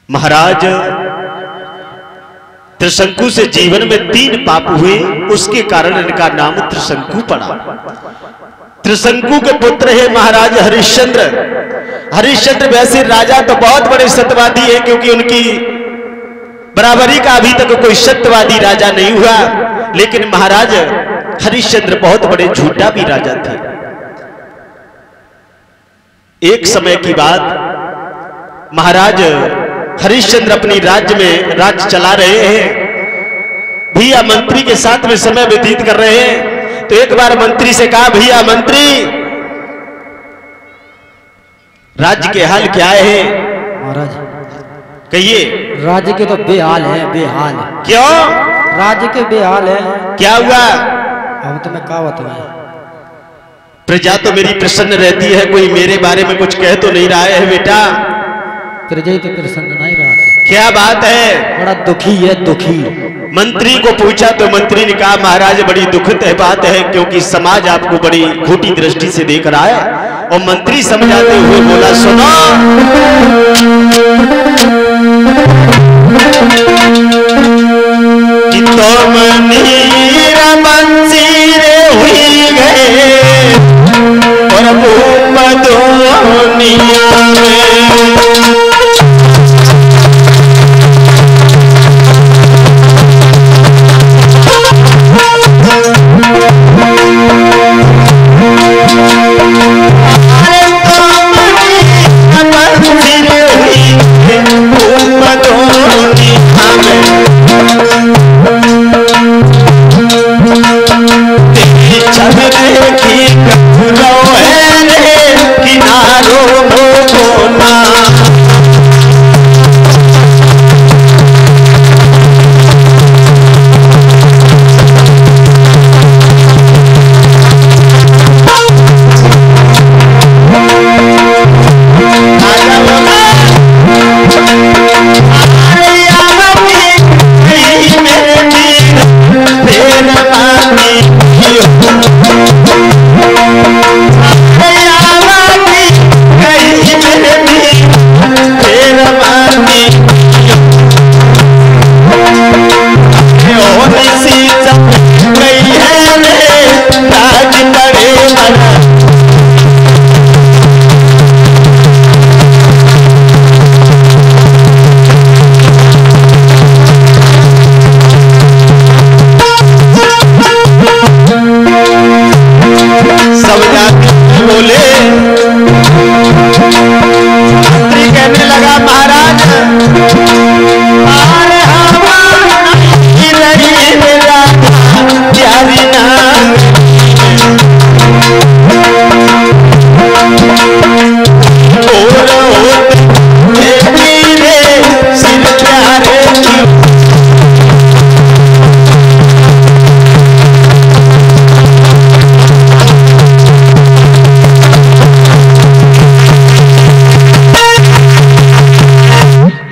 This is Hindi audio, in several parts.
महाराज त्रिशंकु से जीवन में 3 पाप हुए, उसके कारण इनका नाम त्रिशंकु पड़ा। त्रिशंकु के पुत्र है महाराज हरिश्चंद्र। हरिश्चंद्र वैसे राजा तो बहुत बड़े सत्यवादी है, क्योंकि उनकी बराबरी का अभी तक कोई सत्यवादी राजा नहीं हुआ, लेकिन महाराज हरिश्चंद्र बहुत बड़े झूठा भी राजा थे। एक समय की बात, महाराज हरिश्चंद्र अपनी राज्य में राज्य चला रहे हैं, भैया मंत्री के साथ में समय व्यतीत कर रहे हैं। तो एक बार मंत्री से कहा, भैया मंत्री, राज्य के हाल क्या है? महाराज कहिए। राज्य के तो बेहाल है, बेहाल। क्यों? राज्य के बेहाल है। क्या हुआ? हम तुम्हें क्या बताएं? प्रजा तो मेरी प्रसन्न रहती है, कोई मेरे बारे में कुछ कह तो नहीं रहा है बेटा? प्रजा तो प्रसन्न नहीं रहा। क्या बात है? बड़ा दुखी है, दुखी। मंत्री को पूछा तो मंत्री ने कहा, महाराज बड़ी दुखद बात है, क्योंकि समाज आपको बड़ी खोटी दृष्टि से देख रहा है। और मंत्री समझाते हुए बोला, सुनो, कि तुम नीर बंसी रे हुई गए और भूप दुनिया में।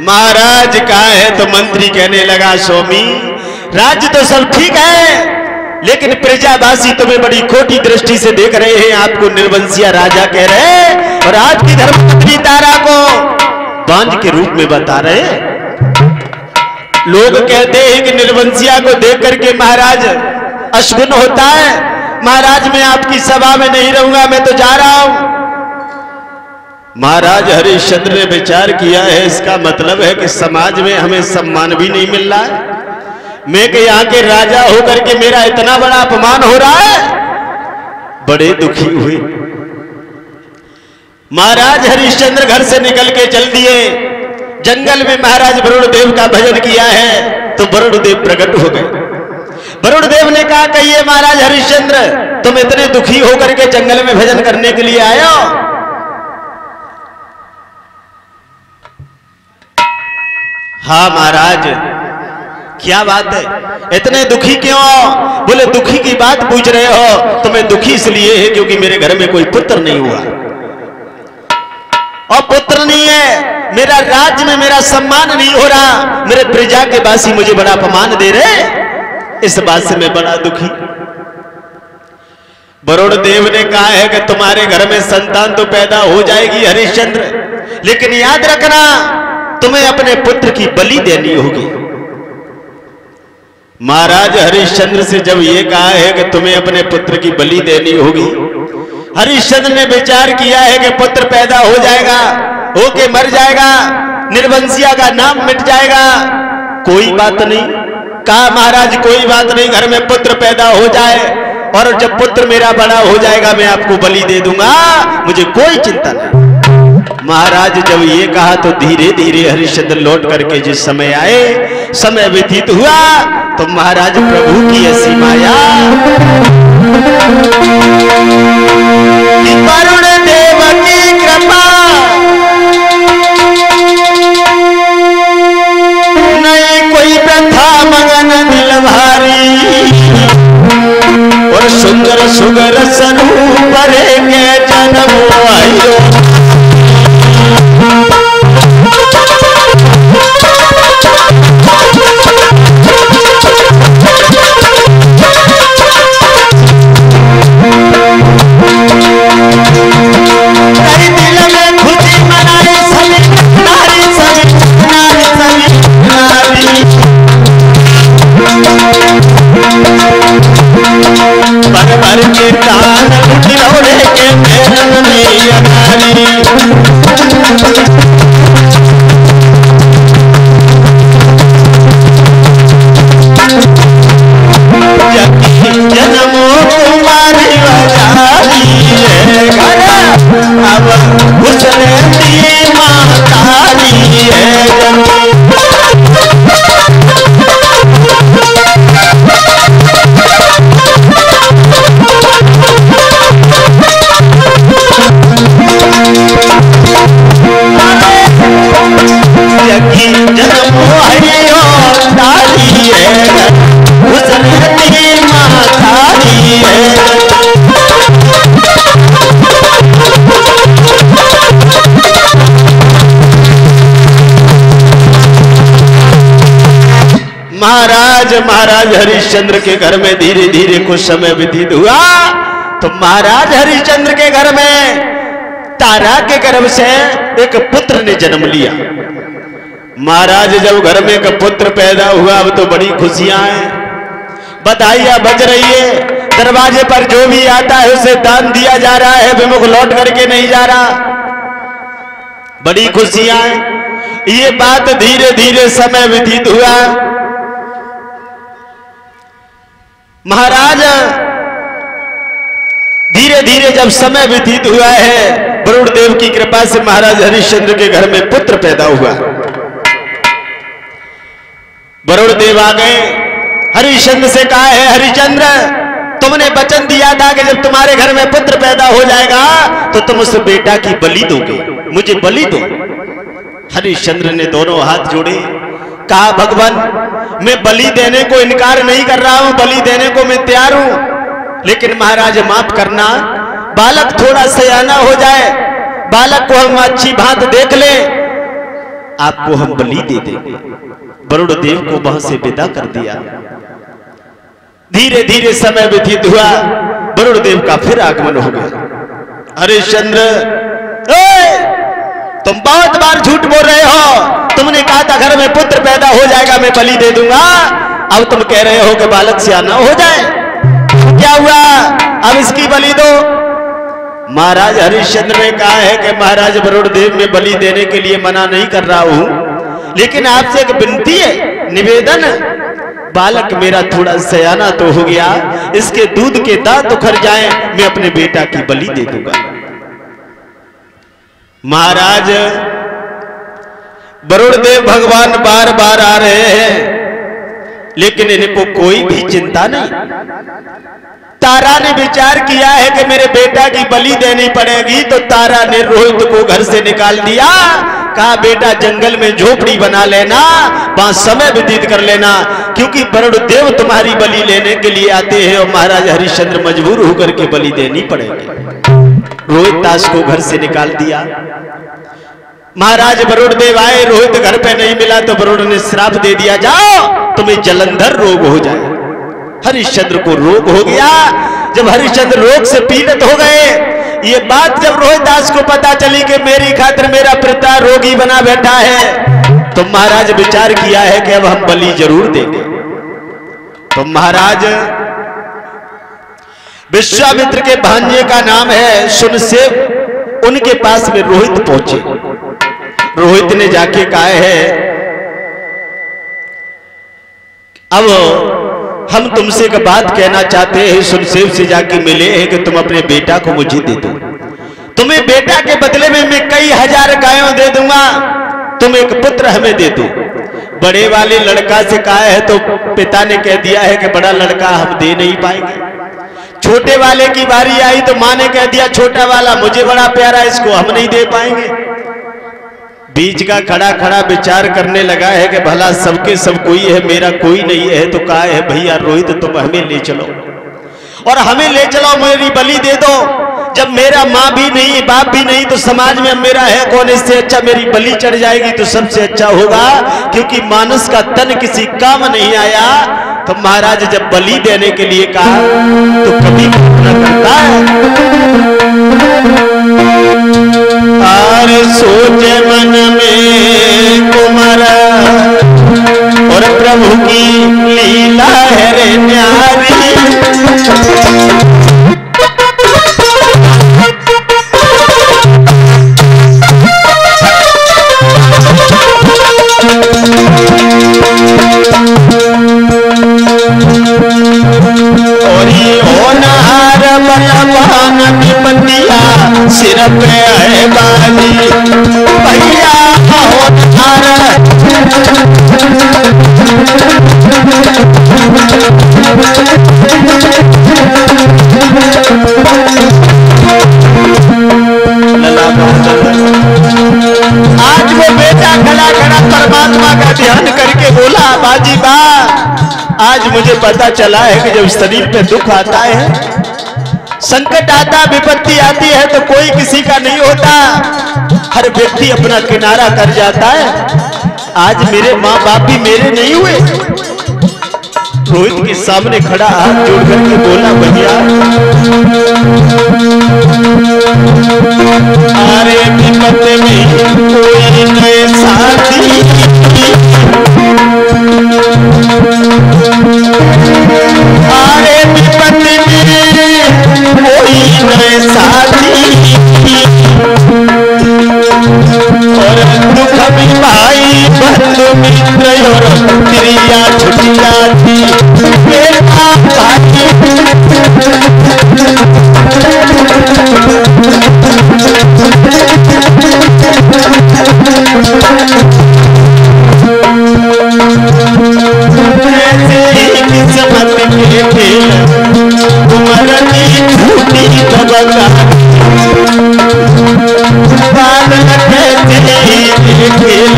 महाराज का है तो मंत्री कहने लगा, स्वामी राज्य तो सब ठीक है, लेकिन प्रजावासी तुम्हें बड़ी खोटी दृष्टि से देख रहे हैं, आपको निर्वंशिया राजा कह रहे हैं और आपकी धर्मपत्नी तारा को बांझ के रूप में बता रहे हैं। लोग कहते हैं कि निर्वंशिया को देख करके महाराज अशुभ होता है। महाराज मैं आपकी सभा में नहीं रहूंगा, मैं तो जा रहा हूं। महाराज हरिश्चंद्र ने विचार किया है, इसका मतलब है कि समाज में हमें सम्मान भी नहीं मिल रहा है। मैं कि यहाँ के राजा होकर के मेरा इतना बड़ा अपमान हो रहा है। बड़े दुखी हुए। महाराज हरिश्चंद्र घर से निकल के चल दिए। जंगल में महाराज वरुण देव का भजन किया है तो वरुण देव प्रकट हो गए। वरुण देव ने कहा, कहिए महाराज हरिश्चंद्र, तुम इतने दुखी होकर के जंगल में भजन करने के लिए आए हो? हाँ महाराज, क्या बात है, इतने दुखी क्यों हो? बोले दुखी की बात पूछ रहे हो, तो मैं दुखी इसलिए है क्योंकि मेरे घर में कोई पुत्र नहीं हुआ, और पुत्र नहीं है, मेरा राज्य में मेरा सम्मान नहीं हो रहा, मेरे प्रजा के वासी मुझे बड़ा अपमान दे रहे, इस बात से मैं बड़ा दुखी। वरुण देव ने कहा है कि तुम्हारे घर में संतान तो पैदा हो जाएगी हरिश्चंद्र, लेकिन याद रखना तुम्हें अपने पुत्र की बलि देनी होगी। महाराज हरिश्चंद्र से जब ये कहा है कि तुम्हें अपने पुत्र की बलि देनी होगी, हरिश्चंद्र ने विचार किया है कि पुत्र पैदा हो जाएगा, होके मर जाएगा, निर्वंशिया का नाम मिट जाएगा। कोई बात नहीं, कहा महाराज कोई बात नहीं, घर में पुत्र पैदा हो जाए और जब पुत्र मेरा बड़ा हो जाएगा मैं आपको बलि दे दूंगा, मुझे कोई चिंता नहीं। महाराज जब ये कहा तो धीरे धीरे हरिश्चंद्र लौट करके जिस समय आए, समय व्यतीत हुआ तो महाराज प्रभु की ऐसी माया कि वरुण देव की कृपा नहीं कोई प्रथा मगन दिल भारी और सुंदर सुगर स्वरूप के जन्म आयो। भर के तान उठौड़े के मेरन में अगारी जन्मो कुमारी वजारी है घर अब उसने दी मातारी है। महाराज हरिश्चंद्र के घर में धीरे धीरे कुछ समय व्यतीत हुआ तो महाराज हरिश्चंद्र के घर में तारा के गर्भ से एक पुत्र ने जन्म लिया। महाराज जब घर में एक पुत्र पैदा हुआ अब तो बड़ी खुशियां हैं, बधाइयां बज रही है, दरवाजे पर जो भी आता है उसे दान दिया जा रहा है, विमुख लौट करके नहीं जा रहा, बड़ी खुशियां हैं। ये बात धीरे धीरे समय व्यतीत हुआ। महाराज धीरे धीरे जब समय व्यतीत हुआ है, वरुण देव की कृपा से महाराज हरिश्चंद्र के घर में पुत्र पैदा हुआ। वरुण देव आ गए, हरिश्चंद्र से कहा है हरिश्चंद्र तुमने वचन दिया था कि जब तुम्हारे घर में पुत्र पैदा हो जाएगा तो तुम उस बेटा की बलि दोगे, मुझे बलि दो। हरिश्चंद्र ने दोनों हाथ जोड़े, कहा भगवान मैं बलि देने को इनकार नहीं कर रहा हूं, बलि देने को मैं तैयार हूं, लेकिन महाराज माफ करना, बालक थोड़ा सयाना हो जाए, बालक को हम अच्छी भांत देख ले, आपको हम बलि दे देंगे। वरुण देव को वहां से विदा कर दिया। धीरे धीरे समय व्यतीत हुआ, वरुण देव का फिर आगमन हो गया। हरिश्चंद्र तुम बहुत बार झूठ बोल रहे हो, तुमने कहा था घर में पुत्र पैदा हो जाएगा मैं बलि दे दूंगा, अब तुम कह रहे हो कि बालक सयाना हो जाए, क्या हुआ अब इसकी बलि दो। महाराज हरिश्चंद्र ने कहा है कि महाराज वरुण देव में बलि देने के लिए मना नहीं कर रहा हूं, लेकिन आपसे एक विनती है, निवेदन, बालक मेरा थोड़ा सयाना तो हो गया, इसके दूध के दांत उखड़ जाएं, मैं अपने बेटा की बलि दे दूंगा। महाराज वरुण देव भगवान बार बार आ रहे हैं, लेकिन इनको कोई भी चिंता नहीं। तारा ने विचार किया है कि मेरे बेटा की बलि देनी पड़ेगी, तो तारा ने रोहित को घर से निकाल दिया, कहा बेटा जंगल में झोपड़ी बना लेना, वहां समय व्यतीत कर लेना, क्योंकि वरुण देव तुम्हारी बलि लेने के लिए आते हैं और महाराज हरिश्चंद्र मजबूर होकर के बलि देनी पड़ेगी। रोहित दास को घर से निकाल दिया। महाराज वरुण देव आए, रोहित घर पे नहीं मिला तो वरुण ने श्राप दे दिया, जाओ तुम्हें जलंधर रोग हो जाए। हरिश्चंद्र को रोग हो गया। जब हरिश्चंद्र रोग से पीड़ित हो गए, ये बात जब रोहित दास को पता चली कि मेरी खातिर मेरा पिता रोगी बना बैठा है, तो महाराज विचार किया है कि अब हम बलि जरूर देंगे। तो महाराज विश्वामित्र के भांजे का नाम है सुनसेव, उनके पास में रोहित पहुंचे। रोहित ने जाके कहा है अब हम तुमसे एक बात कहना चाहते हैं। सुनसेव से जाके मिले हैं कि तुम अपने बेटा को मुझे दे दो, तुम्हें बेटा के बदले में मैं कई हजार गायों दे दूंगा, तुम एक पुत्र हमें दे दो। बड़े वाले लड़का से कहा है तो पिता ने कह दिया है कि बड़ा लड़का हम दे नहीं पाएंगे। छोटे वाले की बारी आई तो मां ने कह दिया छोटा वाला मुझे बड़ा प्यारा, इसको हम नहीं दे पाएंगे। बीच का खड़ा खड़ा विचार करने लगा है कि भला सबके सब कोई है, मेरा कोई नहीं है। तो कहा है भैया रोहित तुम हमें ले चलो और हमें ले चलो, मेरी बलि दे दो। जब मेरा माँ भी नहीं बाप भी नहीं तो समाज में मेरा है कौन, इससे अच्छा मेरी बलि चढ़ जाएगी तो सबसे अच्छा होगा, क्योंकि मानुष का तन किसी काम नहीं आया। तो महाराज जब बलि देने के लिए कहा तो कभी न करता है। सोचे मन में कुमार और प्रभु की लीला है रे न्यारी। और ये होनहार बलवान विपतिया सिर पे है बाली भैया होनहार। आज वो बेटा खड़ा खड़ा परमात्मा का ध्यान करके बोला बाजी बा, आज मुझे पता चला है कि जब शरीर पे दुख आता है, संकट आता, विपत्ति आती है तो कोई किसी का नहीं होता, हर व्यक्ति अपना किनारा कर जाता है। आज मेरे माँ बाप भी मेरे नहीं हुए। रोहित के सामने खड़ा हाथ जोड़ करके बोला भैया अरे विपत्ति में कोई नए साथी, अरे विपत्ति में कोई नए साथी और दुख में भाई बंधु मित्र और क्रिया छुट जाती बेटा भाई। किस्मत के खेल उमर की छूटी दबका बादल कहते खेल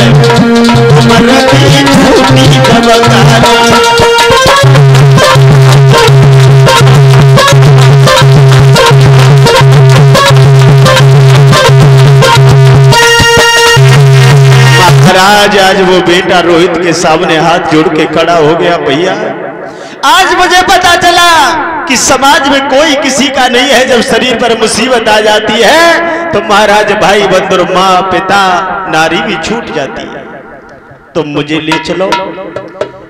उमर की छूटी दबका। महाराज आज वो बेटा रोहित के सामने हाथ जोड़ के खड़ा हो गया भैया आज मुझे पता चला कि समाज में कोई किसी का नहीं है। जब शरीर पर मुसीबत आ जाती है तो महाराज भाई बंधु माँ पिता नारी भी छूट जाती है। तुम मुझे ले चलो,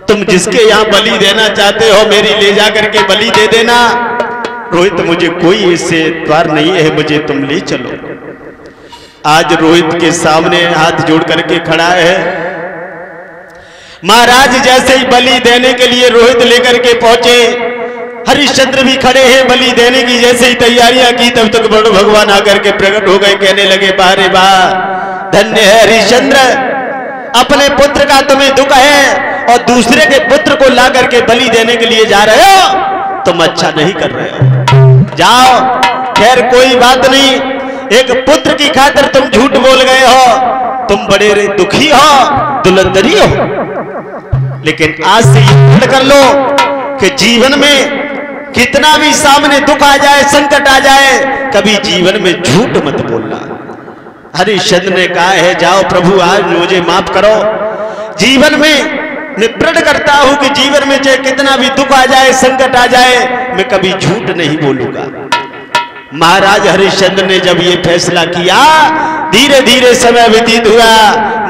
तुम जिसके यहाँ बलि देना चाहते हो मेरी ले जा करके बलि दे देना। रोहित मुझे कोई इससे द्वार नहीं है, मुझे तुम ले चलो। आज रोहित के सामने हाथ जोड़ करके खड़ा है। महाराज जैसे ही बलि देने के लिए रोहित लेकर के पहुंचे, हरिश्चंद्र भी खड़े हैं बलि देने की जैसे ही तैयारियां की, तब तक बड़ो भगवान आकर के प्रकट हो गए, कहने लगे बारे बा धन्य है हरिश्चंद्र, अपने पुत्र का तुम्हें दुख है और दूसरे के पुत्र को ला करके बलि देने के लिए जा रहे हो, तुम अच्छा नहीं कर रहे हो, जाओ। खैर कोई बात नहीं, एक पुत्र की खातिर तुम झूठ बोल गए हो, तुम बड़े दुखी हो, दुलंदरी हो, लेकिन आज से ये कर लो कि जीवन में कितना भी सामने दुख आ जाए, संकट आ जाए, कभी जीवन में झूठ मत बोलना। हरिश्चंद्र ने कहा है जाओ प्रभु आज मुझे माफ करो, जीवन में मैं प्रण करता हूं कि जीवन में चाहे कितना भी दुख आ जाए, संकट आ जाए, मैं कभी झूठ नहीं बोलूंगा। महाराज हरिश्चंद्र ने जब ये फैसला किया, धीरे धीरे समय व्यतीत हुआ।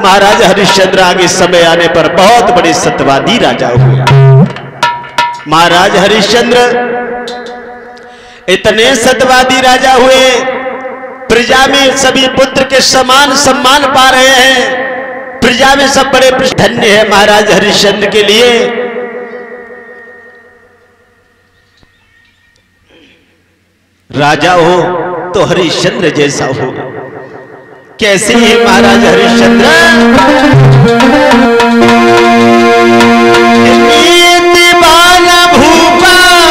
महाराज हरिश्चंद्र आगे समय आने पर बहुत बड़े सत्यवादी राजा हुए। महाराज हरिश्चंद्र इतने सत्यवादी राजा हुए, प्रजा में सभी पुत्र के समान सम्मान पा रहे हैं। प्रजा में सब बड़े धन्य है महाराज हरिश्चंद्र के लिए। राजा हो तो हरिश्चंद्र जैसा हो। कैसे है महाराज हरिश्चंद्र? दीवाना भूपाल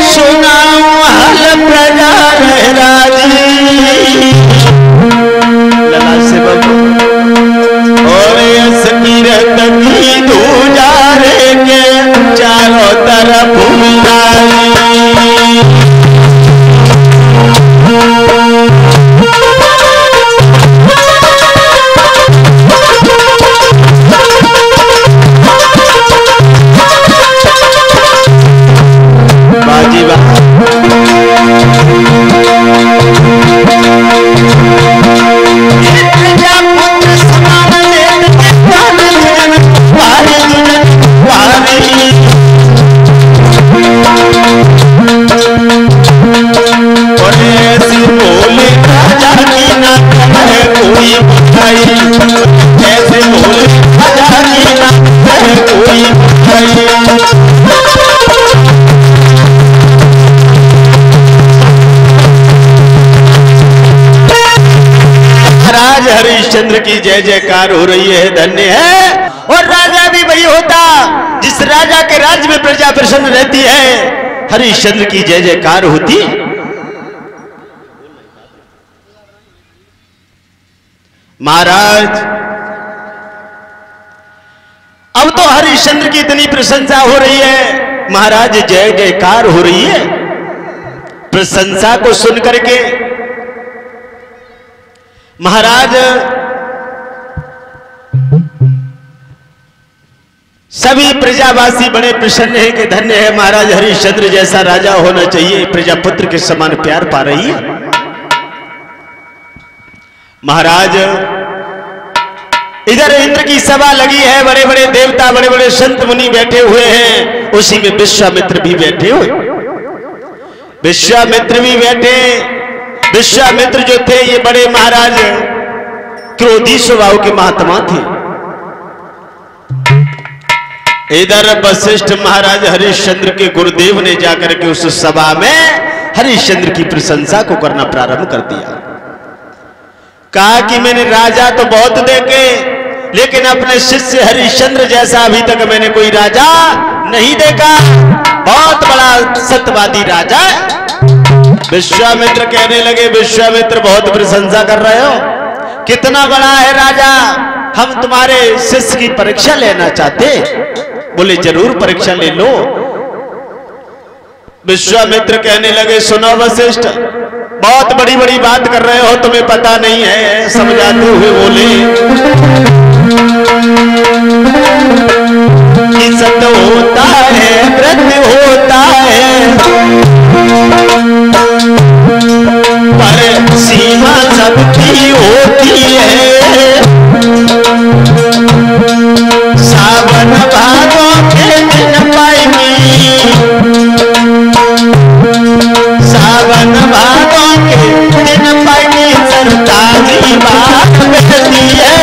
सुनाओ हल प्रजा राजी। लला से बाबू और कीरत की दूजारे के चारों तरफ हरिश्चंद्र की जय जयकार हो रही है, धन्य है। और राजा भी वही होता जिस राजा के राज्य में प्रजा प्रसन्न रहती है। हरिश्चंद्र की जय जयकार होती। महाराज अब तो हरिश्चंद्र की इतनी प्रशंसा हो रही है, महाराज जय जयकार हो रही है। प्रशंसा को सुन करके महाराज सभी प्रजावासी बड़े प्रसन्न हैं कि धन्य है महाराज हरिश्चंद्र जैसा राजा होना चाहिए। प्रजापुत्र के समान प्यार पा रही है। महाराज इधर इंद्र की सभा लगी है, बड़े बड़े देवता बड़े बड़े संत मुनि बैठे हुए हैं। उसी में विश्वामित्र भी बैठे हुए। विश्वामित्र भी बैठे। विश्वामित्र जो थे ये बड़े महाराज क्रोधी स्वभाव के महात्मा थे। इधर वशिष्ठ महाराज हरिश्चंद्र के गुरुदेव ने जाकर के उस सभा में हरिश्चंद्र की प्रशंसा को करना प्रारंभ कर दिया। कहा कि मैंने राजा तो बहुत देखे, लेकिन अपने शिष्य हरिश्चंद्र जैसा अभी तक मैंने कोई राजा नहीं देखा। बहुत बड़ा सत्यवादी राजा है। विश्वामित्र कहने लगे, विश्वामित्र बहुत प्रशंसा कर रहे हो, कितना बड़ा है राजा, हम तुम्हारे शिष्य की परीक्षा लेना चाहते। बोले जरूर परीक्षा ले लो। विश्वामित्र कहने लगे, सुनो वशिष्ठ, बहुत बड़ी बड़ी बात कर रहे हो, तुम्हें पता नहीं है। समझाते हुए बोले कि सत्य होता है, मृत्यु होता है, पर सीमा सबकी होती है। सावन भादों के दिन पाएंगी, सावन भादों के दिन पाएंगी, सरताजी बात बहती है।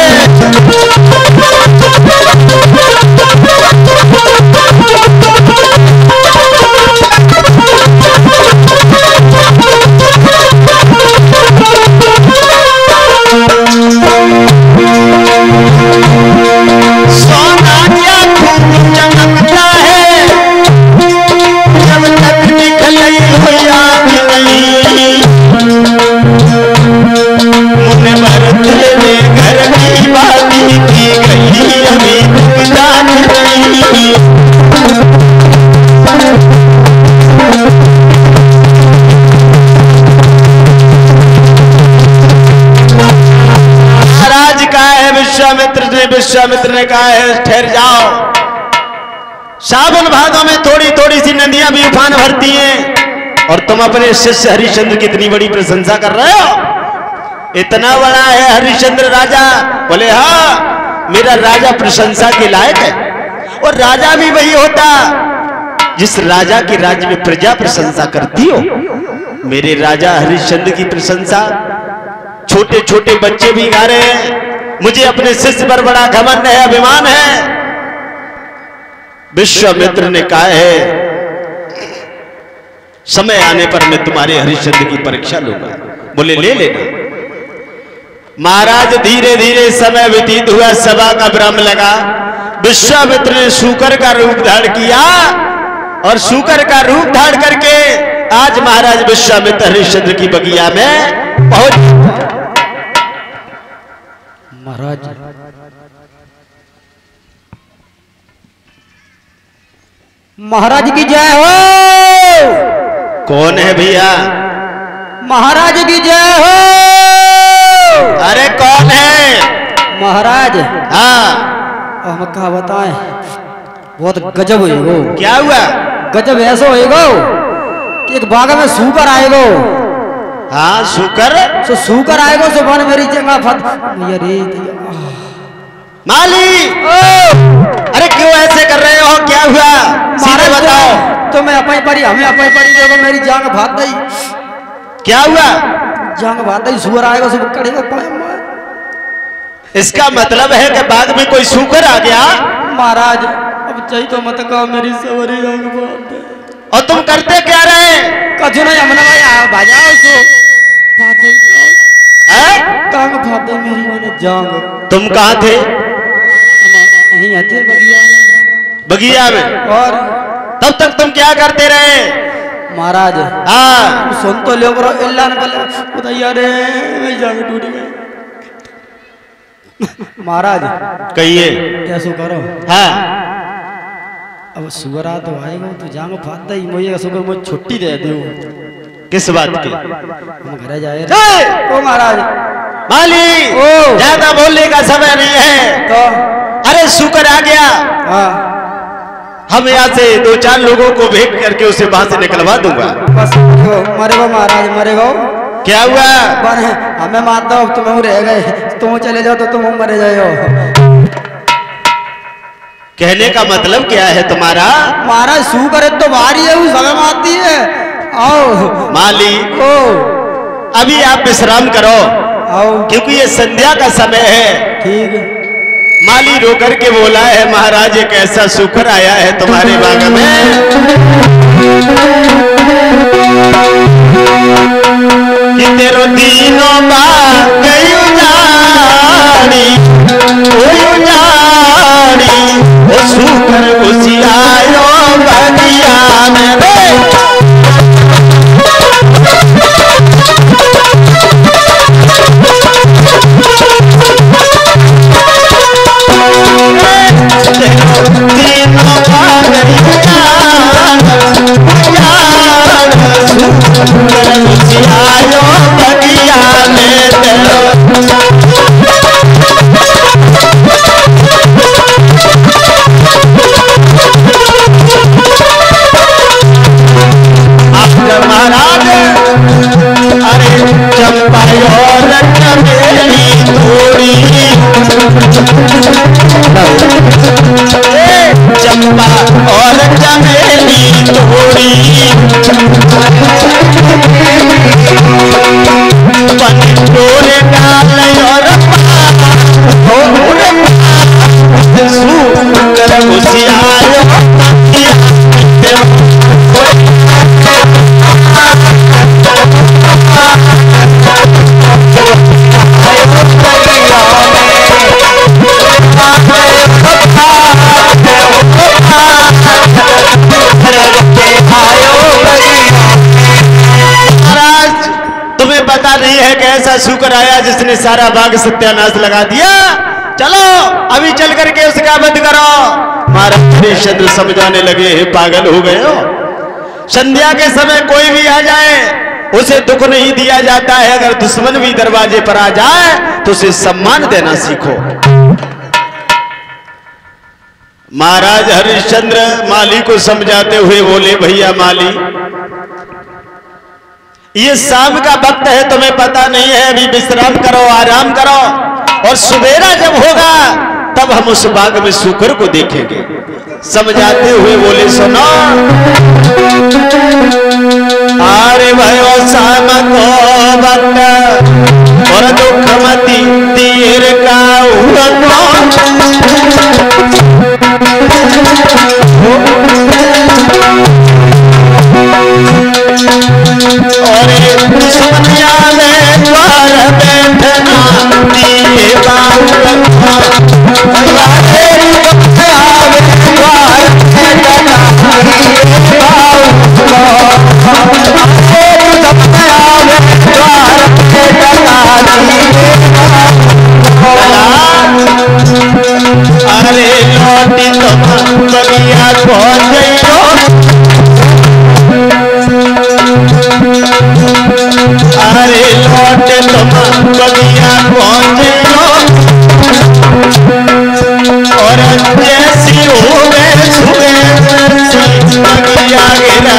विश्वामित्र ने कहा है ठहर जाओ, सावन भादों में थोड़ी थोड़ी सी नदियां भी उफान भरती हैं और तुम अपने शिष्य हरिश्चंद्र की इतनी बड़ी प्रशंसा कर रहे हो। इतना बड़ा है हरिश्चंद्र राजा। बोले हाँ, मेरा राजा प्रशंसा के लायक है। और राजा भी वही होता जिस राजा के राज्य में प्रजा प्रशंसा करती हो। मेरे राजा हरिश्चंद्र की प्रशंसा छोटे छोटे बच्चे भी गा रहे हैं। मुझे अपने शिष्य पर बड़ा घमंड है, अभिमान है। विश्वामित्र ने कहा है समय आने पर मैं तुम्हारे हरिश्चंद्र की परीक्षा लूंगा। बोले ले लेना। महाराज धीरे धीरे समय व्यतीत हुआ, सभा का भ्रम लगा। विश्वामित्र ने शूकर का रूप धारण किया और शूकर का रूप धारण करके आज महाराज विश्वामित्र हरिश्चंद्र की बगिया में पहुंच। महाराज महाराज की जय हो। कौन है भैया? महाराज की जय हो। अरे कौन है? महाराज हाँ, हम क्या बताएं, बहुत गजब होएगो। क्या हुआ? गजब ऐसा होएगो कि एक बाग में सूकर आएगो। हाँ शूकर? सो सूकर आएगो सो बन मेरी जगह फत रे माली। अरे क्यों ऐसे कर रहे हो? क्या हुआ? सीधे बताओ। तो मैं अपनी पड़ी, हमें अपनी पड़ी देखो, मेरी जांग भाग गई। क्या हुआ? जांग भाग गई, सूअर आएगा सो कड़ेगा। इसका मतलब है कि बाग में कोई सूकर आ गया। महाराज अब चाहिए तो मत कहो, मेरी सवरी जांग भाग गई। और तुम करते क्या रहे? कछु नहीं, हमने भाई भाजा उसको भाग गई। जांग भाग गई मेरी, मैंने जांग। तुम कहाँ थे? यहीं आते बगिया में। बगिया में? और तब तक तुम क्या करते रहे? महाराज हाँ सुन तो लो करो, इल्ला न पले बताइए रे मेरी जांग टूट गई। महाराज कहिए। कैसो करो? हाँ अब सुअरा तो आएगा तो जांग फाद दई, मुझे सुगर मुझे छुट्टी दे दो। किस बात की? हम घर जाए। ओ महाराज माली, ओ ज्यादा बोलने का समय नहीं है। तो अरे शुक्र आ गया। हाँ हम यहाँ से 2-4 लोगों को भेज करके उसे वहां से निकलवा दूंगा। बस मरेगो महाराज, मरेगो। क्या हुआ? बन हमें मार दो, तुम रह गए, तुम चले जाओ तो तुम मरे जाओ। कहने का मतलब क्या है तुम्हारा? महाराज शू करे तो भारी है, उस समय आती है। आओ माली, ओ अभी आप विश्राम करो आओ। क्योंकि ये संध्या का समय है। ठीक है। माली रोकर के बोला है, महाराज एक ऐसा शुक्र आया है तुम्हारे बाग में कि तेरो दीनों बाग गई उजाड़ी, वो शुक्र उसी आयो बगिया में। चंपा और चमेली तोड़ी पंडोरे डाल और सूकर उसियारो तुम्हें पता नहीं है कि ऐसा शुक्र आया जिसने सारा बाग सत्यानाश लगा दिया। चलो अभी चल करके उसका वध करो। महाराज हरिश्चंद्र समझाने लगे, हे पागल हो गए हो, संध्या के समय कोई भी आ जाए उसे दुख नहीं दिया जाता है, अगर दुश्मन भी दरवाजे पर आ जाए तो उसे सम्मान देना सीखो। महाराज हरिश्चंद्र माली को समझाते हुए बोले, भैया माली, ये शाम का वक्त है, तुम्हें पता नहीं है, अभी विश्राम करो, आराम करो, और सवेरा जब होगा तब हम उस बाग में सूकर को देखेंगे। समझाते हुए बोले, सुनो, अरे भयो शाम को वक्त और दुख मती तीर का सुनिया में द्वार बैठना दिए अरे लौटी तुम बगिया पहुंच अरे लौटे तुम बगिया पहुंचे और जैसी होवे बगिया गिरा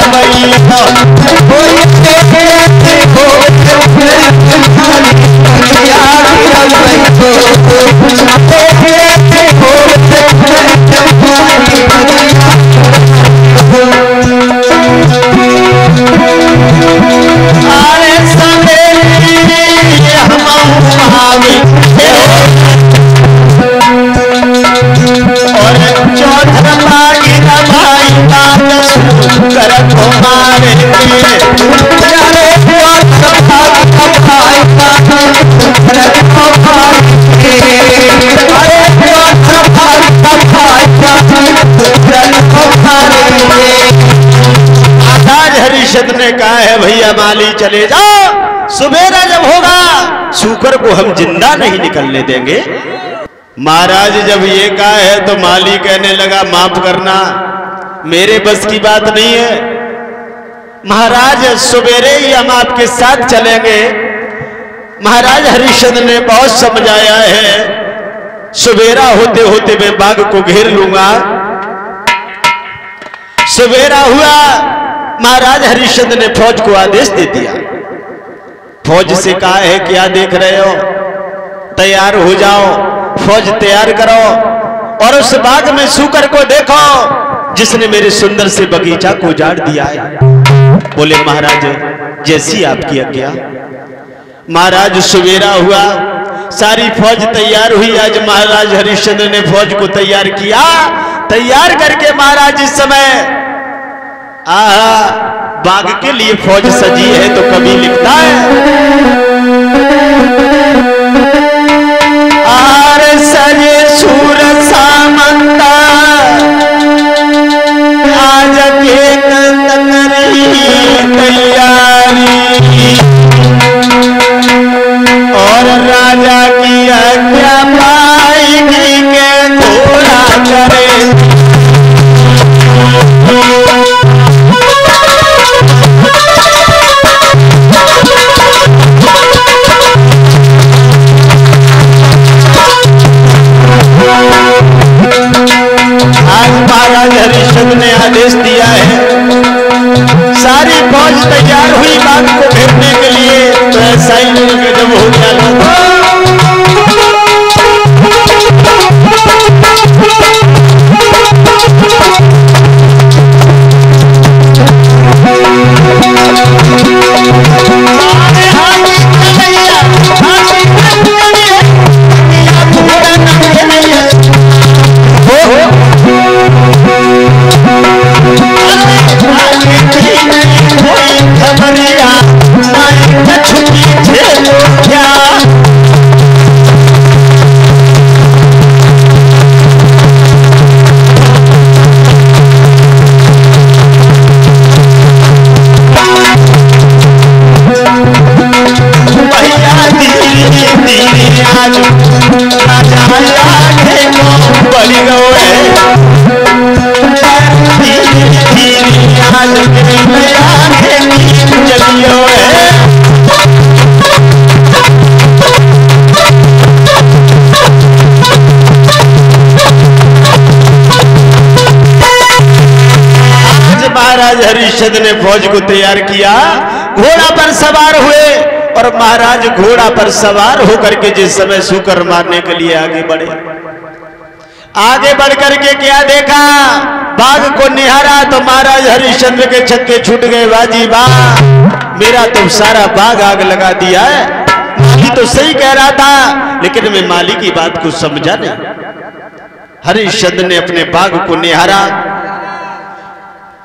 ने कहा है, भैया माली चले जाओ, सुबेरा जब होगा सूकर को हम जिंदा नहीं निकलने देंगे। महाराज जब ये कहा है तो माली कहने लगा, माफ करना, मेरे बस की बात नहीं है महाराज, सुबेरे ही हम आपके साथ चलेंगे। महाराज हरिश्चंद्र ने बहुत समझाया है, सुबेरा होते होते मैं बाग को घेर लूंगा। सुबेरा हुआ, महाराज हरिश्चंद्र ने फौज को आदेश दे दिया। फौज से कहा है, क्या देख रहे हो, तैयार हो जाओ, फौज तैयार करो और उस बाग में सूकर को देखो जिसने मेरे सुंदर से बगीचा को उजाड़ दिया है। बोले महाराज जैसी आपकी आज्ञा। महाराज सुबेरा हुआ, सारी फौज तैयार हुई। आज महाराज हरिश्चंद्र ने फौज को तैयार किया। तैयार करके महाराज इस समय बाग के लिए फौज सजी है तो कभी लिखता है, आर सजे सूर सामंता आज के करी तैयारी और राजा की आज्ञा पाएगी के घोड़ा करे। महाराज हरिश्चंद्र ने आदेश दिया है, सारी फौज तैयार हुई बाग को घेरने के लिए। तो ऐसा ही जब हो गया हरिश्चंद्र ने फौज को तैयार किया, घोड़ा पर सवार हुए और महाराज घोड़ा पर सवार होकर के जिस समय सूकर मारने के लिए आगे बढ़े, आगे बढ़ करके क्या देखा, बाघ को निहारा तो महाराज हरिश्चंद्र के छक्के छूट गए। बाजी वाह, मेरा तो सारा बाघ आग लगा दिया है। माली तो सही कह रहा था, लेकिन मैं माली की बात को समझा नहीं। हरिश्चंद्र ने अपने बाघ को निहारा,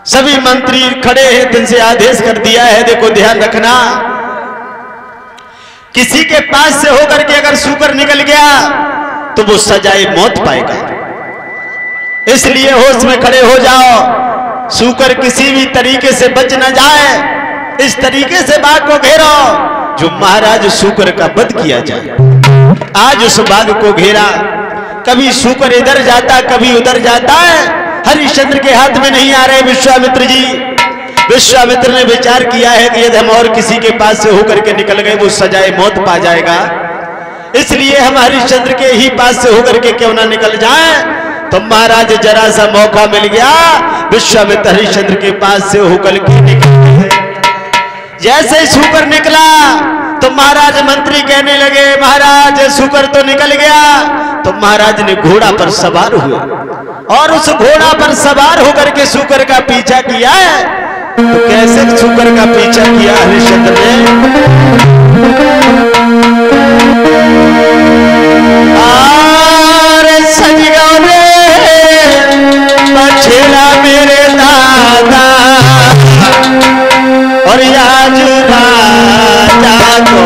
सभी मंत्री खड़े हैं, दिन से आदेश कर दिया है, देखो ध्यान रखना, किसी के पास से होकर के अगर सूकर निकल गया तो वो सजाए मौत पाएगा, इसलिए होश में खड़े हो जाओ। सूकर किसी भी तरीके से बच न जाए, इस तरीके से बाघ को घेरो जो महाराज सूकर का वध किया जाए। आज उस बाघ को घेरा, कभी सूकर इधर जाता कभी उधर जाता है, हरिश्चंद्र के हाथ में नहीं आ रहे। विश्वामित्र जी, विश्वामित्र ने विचार किया है कि यदि हम और किसी के पास से होकर के निकल गए वो सजाए मौत पा जाएगा, इसलिए हम हरिश्चंद्र के ही पास से होकर के क्यों ना निकल जाएं। तो महाराज जरा सा मौका मिल गया, विश्वामित्र हरिश्चंद्र के पास से होकर के निकले। जैसे ही सूकर निकला तो महाराज मंत्री कहने लगे, महाराज सूकर तो निकल गया। तो महाराज ने घोड़ा पर सवार हुए और उस घोड़ा पर सवार होकर के सूकर का पीछा किया है। तो कैसे सूकर का पीछा किया हरिश्चंद्र ने, सजगो रे बछड़ा मेरे दादा और आज राजा को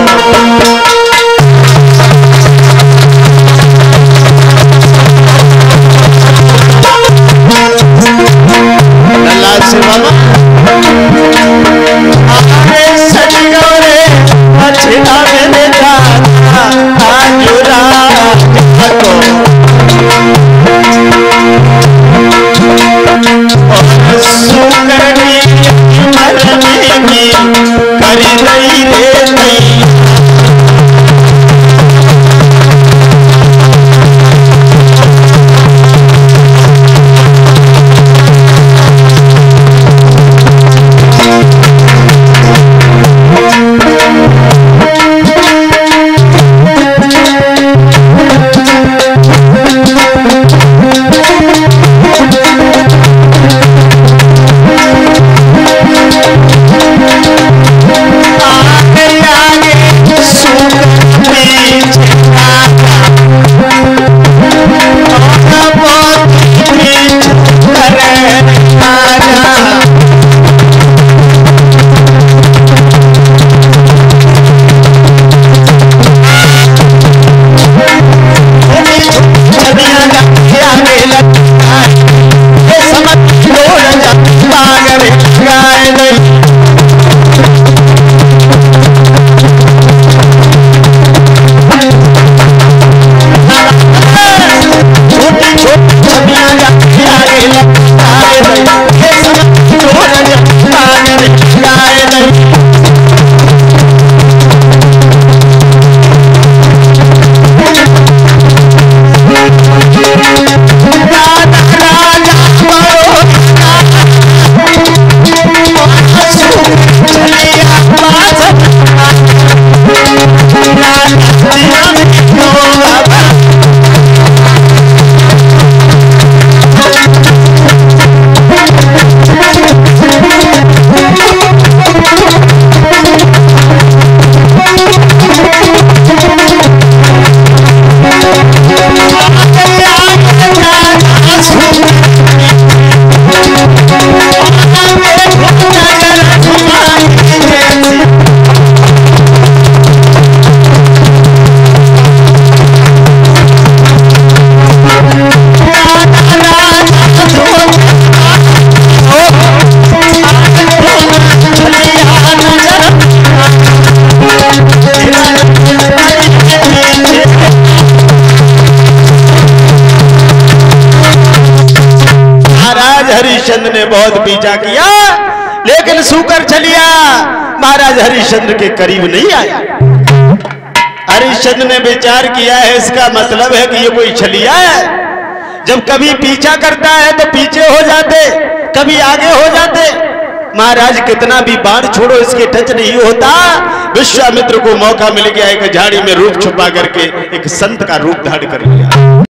लल्ला से बाबा, अरे सजगो रे बछड़ा मेरे दादा आज राजा को सूकर की मरने की करी नहीं रे नहीं। हरिश्चंद्र ने बहुत पीछा किया, लेकिन सूकर चलिया, महाराज हरिश्चंद्र के करीब नहीं आया। हरिश्चंद्र ने विचार किया है, इसका मतलब है कि ये कोई छलिया है, जब कभी पीछा करता है तो पीछे हो जाते, कभी आगे हो जाते। महाराज कितना भी बाण छोड़ो इसके टच नहीं होता। विश्वामित्र को मौका मिल गया एक झाड़ी में रूप छुपा करके एक संत का रूप धारण कर लिया।